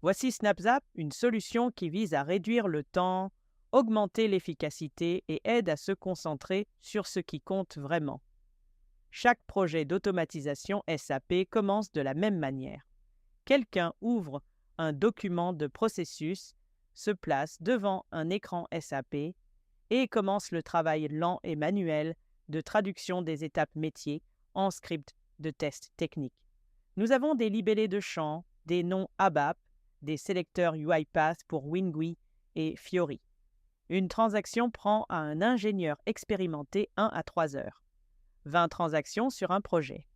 Voici SnapZap, une solution qui vise à réduire le temps, augmenter l'efficacité et aide à se concentrer sur ce qui compte vraiment. Chaque projet d'automatisation SAP commence de la même manière. Quelqu'un ouvre un document de processus, se place devant un écran SAP et commence le travail lent et manuel de traduction des étapes métiers en script de test technique. Nous avons des libellés de champs, des noms ABAP, des sélecteurs UiPath pour Wingui et Fiori. Une transaction prend à un ingénieur expérimenté 1 à 3 heures. 20 transactions sur un projet.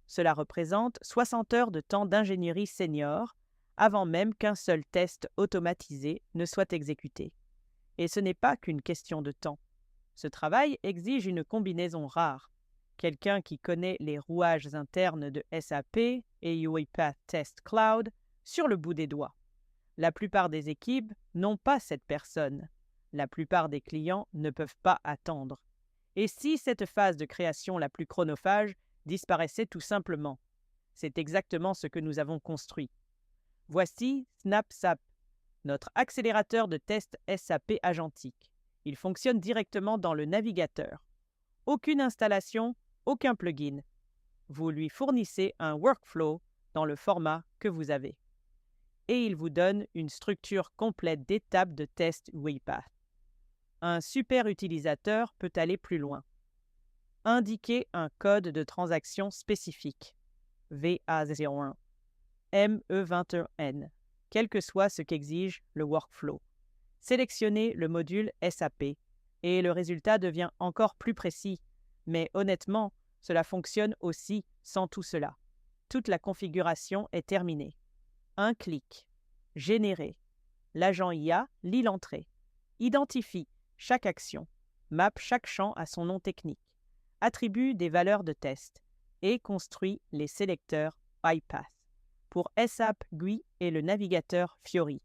Cela représente 60 heures de temps d'ingénierie senior avant même qu'un seul test automatisé ne soit exécuté. Et ce n'est pas qu'une question de temps. Ce travail exige une combinaison rare. Quelqu'un qui connaît les rouages internes de SAP et UiPath Test Cloud sur le bout des doigts. La plupart des équipes n'ont pas cette personne. La plupart des clients ne peuvent pas attendre. Et si cette phase de création la plus chronophage disparaissait tout simplement? C'est exactement ce que nous avons construit. Voici SnapZap, notre accélérateur de test SAP agentique. Il fonctionne directement dans le navigateur. Aucune installation, aucun plugin. Vous lui fournissez un workflow dans le format que vous avez. Et il vous donne une structure complète d'étapes de test UiPath. Un super utilisateur peut aller plus loin. Indiquer un code de transaction spécifique, VA01, ME21N, quel que soit ce qu'exige le workflow. Sélectionnez le module SAP et le résultat devient encore plus précis. Mais honnêtement, cela fonctionne aussi sans tout cela. Toute la configuration est terminée. Un clic. Générer. L'agent IA lit l'entrée. Identifie chaque action. Mappe chaque champ à son nom technique. Attribue des valeurs de test. Et construit les sélecteurs UiPath. Pour SAP GUI et le navigateur Fiori,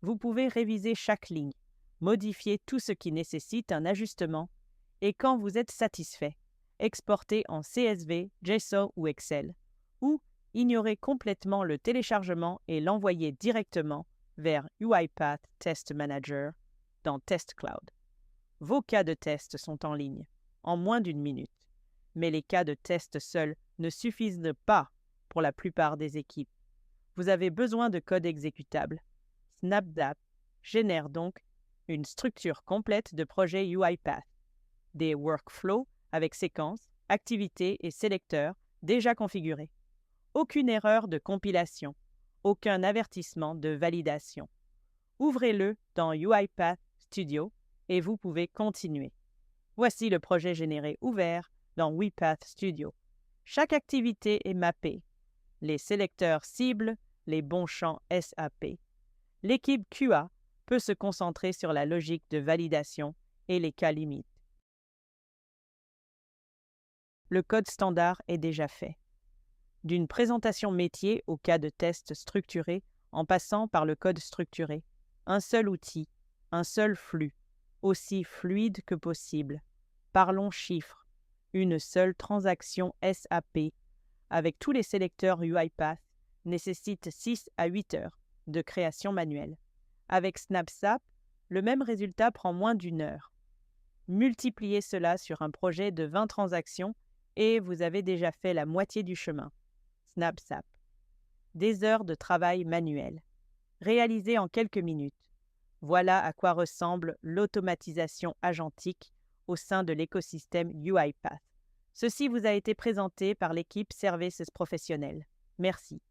vous pouvez réviser chaque ligne, modifier tout ce qui nécessite un ajustement et quand vous êtes satisfait, exporter en CSV, JSON ou Excel, ou ignorer complètement le téléchargement et l'envoyer directement vers UiPath Test Manager dans Test Cloud. Vos cas de test sont en ligne, en moins d'une minute, mais les cas de test seuls ne suffisent pas pour la plupart des équipes. Vous avez besoin de code exécutable. SnapZap génère donc une structure complète de projet UiPath, des workflows avec séquences, activités et sélecteurs déjà configurés. Aucune erreur de compilation, aucun avertissement de validation. Ouvrez-le dans UiPath Studio et vous pouvez continuer. Voici le projet généré ouvert dans UiPath Studio. Chaque activité est mappée. Les sélecteurs ciblent les bons champs SAP. L'équipe QA peut se concentrer sur la logique de validation et les cas limites. Le code standard est déjà fait. D'une présentation métier au cas de test structuré en passant par le code structuré, un seul outil, un seul flux, aussi fluide que possible. Parlons chiffres, une seule transaction SAP avec tous les sélecteurs UiPath nécessite 6 à 8 heures de création manuelle. Avec SnapZap, le même résultat prend moins d'1 heure. Multipliez cela sur un projet de 20 transactions et vous avez déjà fait la moitié du chemin. SnapZap. Des heures de travail manuel, réalisées en quelques minutes. Voilà à quoi ressemble l'automatisation agentique au sein de l'écosystème UiPath. Ceci vous a été présenté par l'équipe Services Professionnels. Merci.